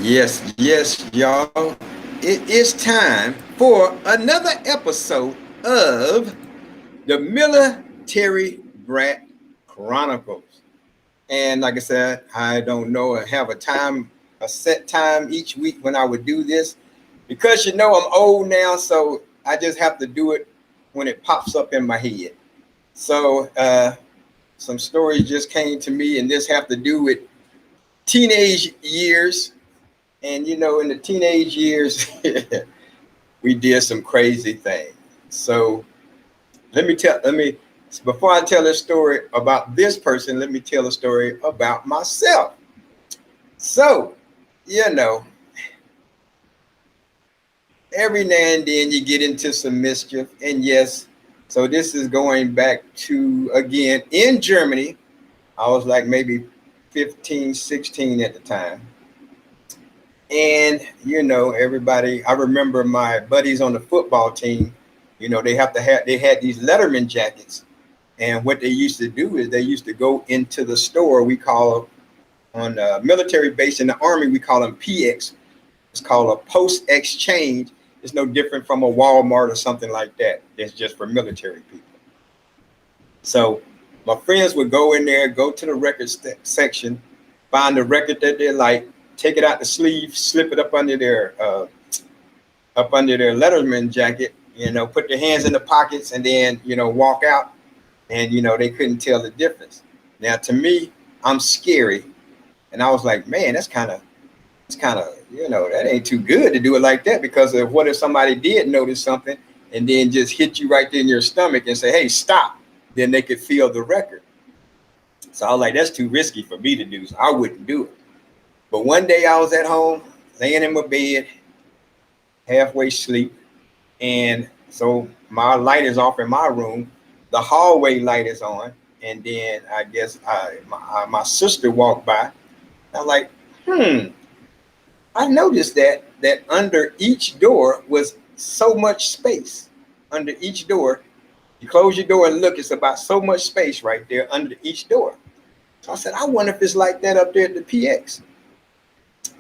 Yes, y'all. It is time for another episode of the Military Brat Chronicles. And like I said, I don't know, I have a set time each week when I would do this because I'm old now, so I just have to do it when it pops up in my head. So, some stories just came to me, and this have to do with teenage years. And in the teenage years, we did some crazy things. So let me before I tell a story about this person, let me tell a story about myself. So, you know, every now and then you get into some mischief. And yes, so this is going back to again in Germany. I was like maybe 15, 16 at the time. And everybody, I remember my buddies on the football team, they had these Letterman jackets. And what they used to do is they used to go into the store. We call on a military base in the Army, we call them PX. It's called a post exchange. It's no different from a Walmart or something like that. It's just for military people. So my friends would go in there, go to the record section, find the record that they like, take it out the sleeve, slip it up under their Letterman jacket, put their hands in the pockets, and then walk out. And they couldn't tell the difference. Now to me, I'm scary, and I was like, man, it's kind of that ain't too good to do it like that, because of what if somebody did notice something and then just hit you right there in your stomach and say, hey, stop. Then they could feel the record. So I was like, that's too risky for me to do, so I wouldn't do it. But one day I was at home, laying in my bed, halfway asleep, and so my light is off in my room. The hallway light is on, and then I guess my sister walked by. I'm like, I noticed that under each door was so much space. Under each door, you close your door and look, it's about so much space right there under each door. So I said, I wonder if it's like that up there at the PX.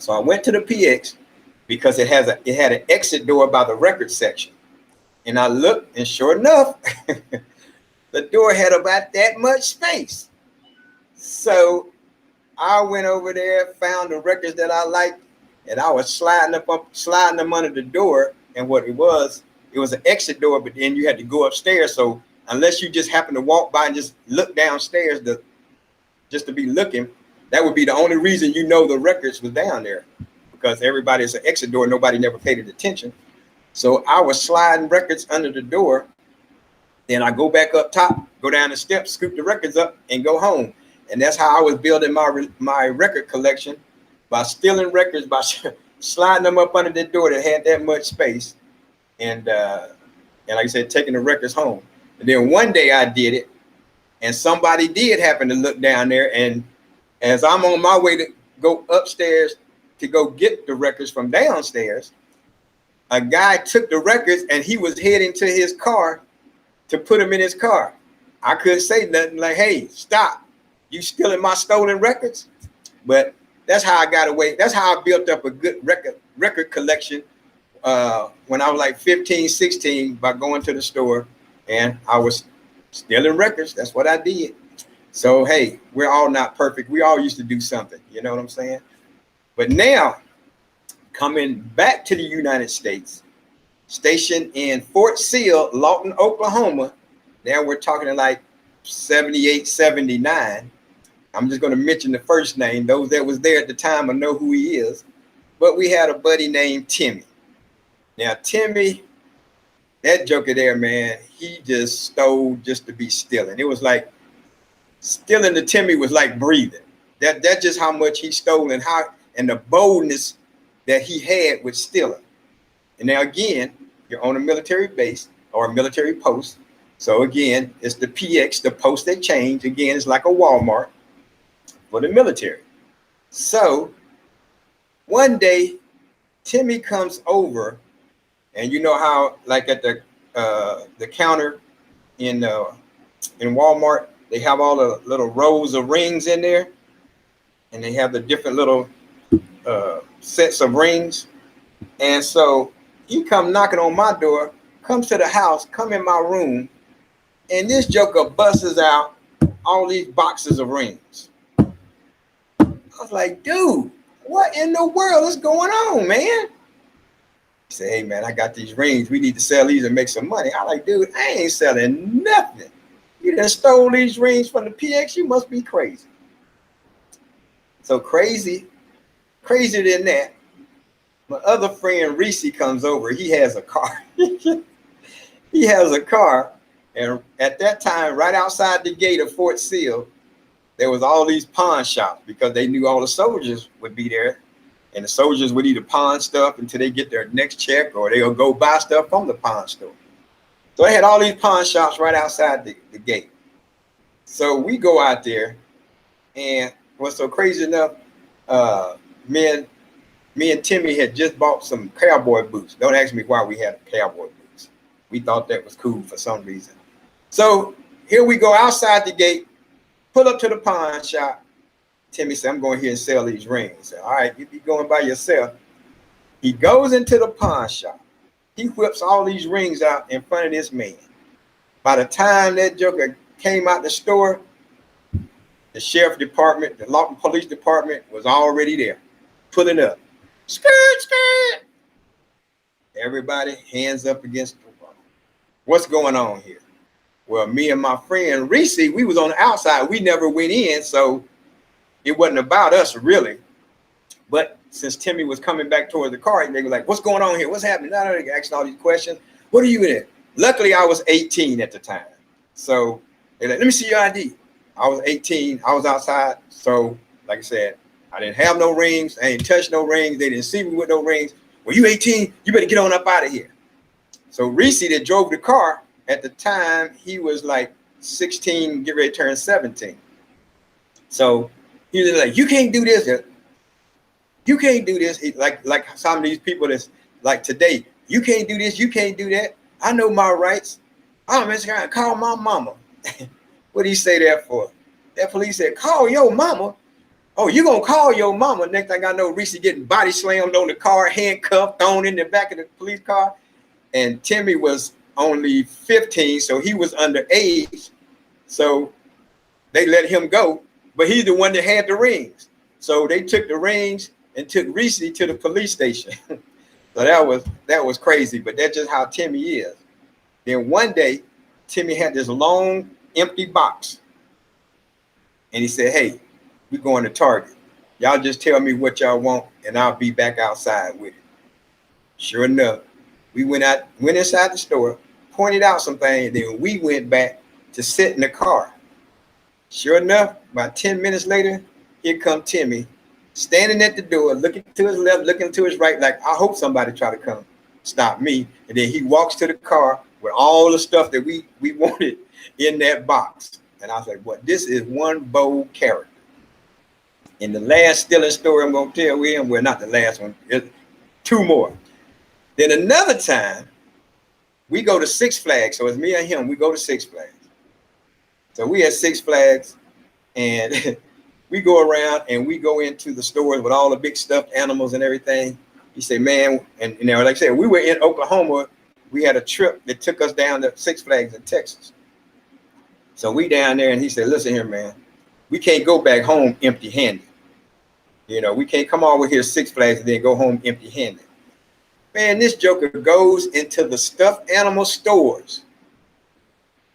So I went to the PX because it had an exit door by the record section. And I looked, and sure enough, the door had about that much space. So I went over there, found the records that I liked, and I was sliding them under the door. And what it was an exit door, but then you had to go upstairs. So unless you just happen to walk by and just look downstairs just to be looking, that would be the only reason the records was down there, because everybody's an exit door. Nobody never paid it attention. So I was sliding records under the door. Then I go back up top, go down the steps, scoop the records up, and go home. And that's how I was building my record collection, by stealing records, by sliding them up under the door that had that much space, and like I said, taking the records home. And then one day I did it, and somebody did happen to look down there. And as I'm on my way to go upstairs to go get the records from downstairs, a guy took the records and he was heading to his car to put them in his car. I couldn't say nothing, like, hey, stop. You stealing my stolen records? But that's how I got away. That's how I built up a good record collection when I was like 15, 16, by going to the store, and I was stealing records. That's what I did. So, hey, we're all not perfect. We all used to do something. You know what I'm saying? But now, coming back to the United States, stationed in Fort Sill, Lawton, Oklahoma. Now we're talking like 78, 79. I'm just going to mention the first name. Those that was there at the time will know who he is. But we had a buddy named Timmy. Now, Timmy, that joker there, man, he just stole just to be stealing. It was like stealing to Timmy was like breathing. That's just how much he stole, and the boldness that he had with stealing. And now again, you're on a military base or a military post. So again, it's the PX, the post exchange. Again, it's like a Walmart for the military. So one day, Timmy comes over, and you know how, like at the counter in Walmart, they have all the little rows of rings in there, and they have the different little sets of rings. And so he come knocking on my door, comes to the house, come in my room, and this joker busts out all these boxes of rings. I was like, dude, what in the world is going on, man? He said, hey, man, I got these rings. We need to sell these and make some money. I like, dude, I ain't selling nothing. You done stole these rings from the PX. You must be crazy. So crazier than that, my other friend Reese comes over. He has a car. He has a car. And at that time, right outside the gate of Fort Sill, there was all these pawn shops because they knew all the soldiers would be there. And the soldiers would either pawn stuff until they get their next check, or they'll go buy stuff from the pawn store. So they had all these pawn shops right outside the gate. So we go out there, and what's so crazy enough, me and Timmy had just bought some cowboy boots. Don't ask me why we had cowboy boots. We thought that was cool for some reason. So here we go outside the gate, pull up to the pawn shop. Timmy said, I'm going here and sell these rings. I said, all right, you be going by yourself. He goes into the pawn shop. He whips all these rings out in front of this man. By the time that joker came out the store, the sheriff department, the Lawton Police Department was already there, pulling up. Skirt, skirt. Everybody hands up against the wall. What's going on here? Well, me and my friend Reese, we was on the outside. We never went in, so it wasn't about us really. But since Timmy was coming back toward the car, they were like, what's going on here? What's happening? Now they're asking all these questions. What are you in? Luckily, I was 18 at the time. So they're like, let me see your ID. I was 18. I was outside. So like I said, I didn't have no rings. I ain't touched no rings. They didn't see me with no rings. Well, you 18, you better get on up out of here. So Reese that drove the car at the time, he was like 16, get ready to turn 17. So he was like, you can't do this. You can't do this. Like some of these people that's like today, you can't do this. You can't do that. I know my rights. I'm just going to call my mama. What did he say that for? That police said, call your mama. Oh, you going to call your mama. Next thing I know, Reese getting body slammed on the car, handcuffed, thrown in the back of the police car. And Timmy was only 15, so he was underage. So they let him go, but he's the one that had the rings. So they took the rings and took Reese to the police station. So that was crazy, but that's just how Timmy is. Then one day, Timmy had this long, empty box. And he said, hey, we're going to Target. Y'all just tell me what y'all want, and I'll be back outside with it. Sure enough, we went inside the store, pointed out some things, then we went back to sit in the car. Sure enough, about 10 minutes later, here come Timmy, standing at the door, looking to his left, looking to his right, like, I hope somebody try to come stop me. And then he walks to the car with all the stuff that we wanted in that box. And I was like, what? This is one bold character. In the last stealing story I'm going to tell with him, well, not the last one, two more. Then another time, we go to Six Flags. So it's me and him, we go to Six Flags. So we at Six Flags, and we go around and we go into the stores with all the big stuffed animals and everything. He said, man, and you know, like I said, we were in Oklahoma. We had a trip that took us down to Six Flags in Texas. So we down there, and he said, listen here, man, we can't go back home empty-handed. You know, we can't come over here Six Flags and then go home empty-handed. Man, this joker goes into the stuffed animal stores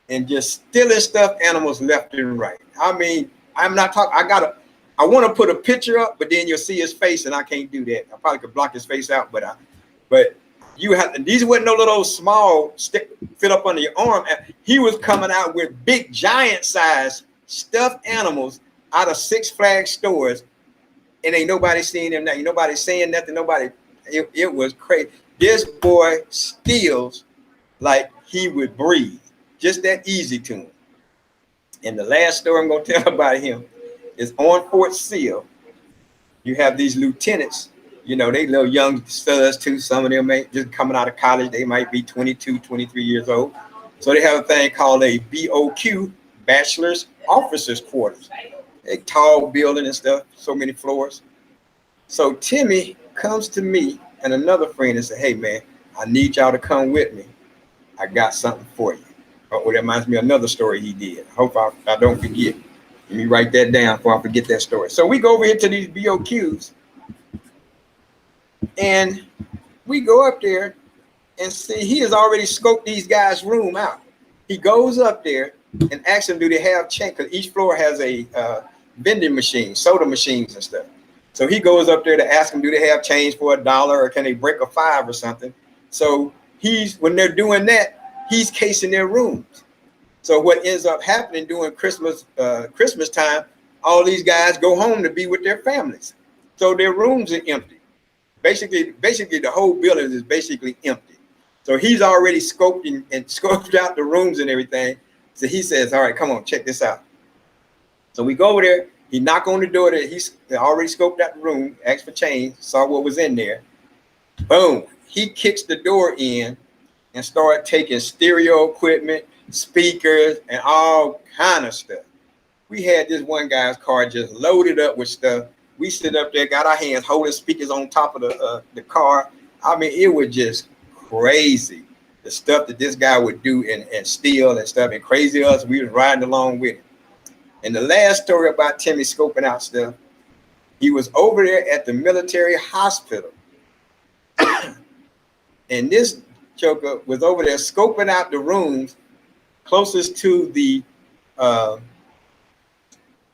and just stealing stuffed animals left and right. I mean, I'm not talking, I want to put a picture up, but then you'll see his face, and I can't do that. I probably could block his face out, but you have to, these weren't no little small stick fit up under your arm. He was coming out with big, giant size stuffed animals out of Six Flags stores, and ain't nobody seeing him now. Nobody saying nothing. Nobody. It was crazy. This boy steals like he would breathe. Just that easy to him. And the last story I'm going to tell about him is on Fort Sill. You have these lieutenants, you know, they little young studs too. Some of them ain't just coming out of college. They might be 22, 23 years old. So they have a thing called a BOQ, Bachelor's Officers Quarters. A tall building and stuff, so many floors. So Timmy comes to me and another friend and said, hey man, I need y'all to come with me. I got something for you. Oh, that reminds me of another story he did. I hope I don't forget. Let me write that down before I forget that story. So we go over here to these BOQs and we go up there and see he has already scoped these guys' room out. He goes up there and asks them, do they have change? Because each floor has a vending machine, soda machines and stuff. So he goes up there to ask them, do they have change for $1 or can they break a 5 or something? So when they're doing that, he's casing their rooms. So what ends up happening during Christmas time, all these guys go home to be with their families. So their rooms are empty. Basically the whole building is basically empty. So he's already scoped and scoped out the rooms and everything. So he says, all right, come on, check this out. So we go over there. He knocked on the door that he's already scoped out the room, asked for change, saw what was in there. Boom. He kicks the door in and started taking stereo equipment, speakers, and all kind of stuff. We had this one guy's car just loaded up with stuff. We sit up there, got our hands holding speakers on top of the car. I mean, it was just crazy. The stuff that this guy would do and steal and stuff, and crazy us, we was riding along with him. And the last story about Timmy scoping out stuff, he was over there at the military hospital. And this joker was over there scoping out the rooms closest to the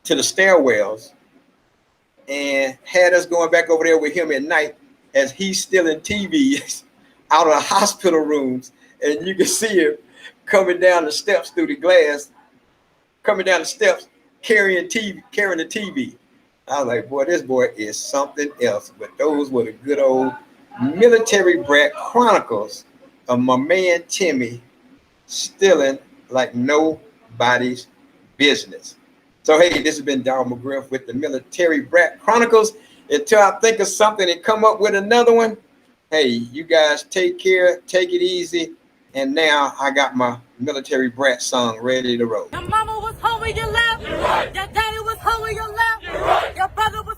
stairwells and had us going back over there with him at night as he's stealing TVs out of the hospital rooms. And you can see him coming down the steps through the glass, coming down the steps, carrying the TV. I was like, boy, this boy is something else. But those were the good old military brat chronicles of my man Timmy stealing like nobody's business. So hey, this has been Darryl McGriff with the Military Brat Chronicles. Until I think of something and come up with another one, hey, you guys take care, take it easy. And now I got my Military Brat song ready to roll. Your mama was home when you left. Right. Your daddy was home when you left. Right. Your brother was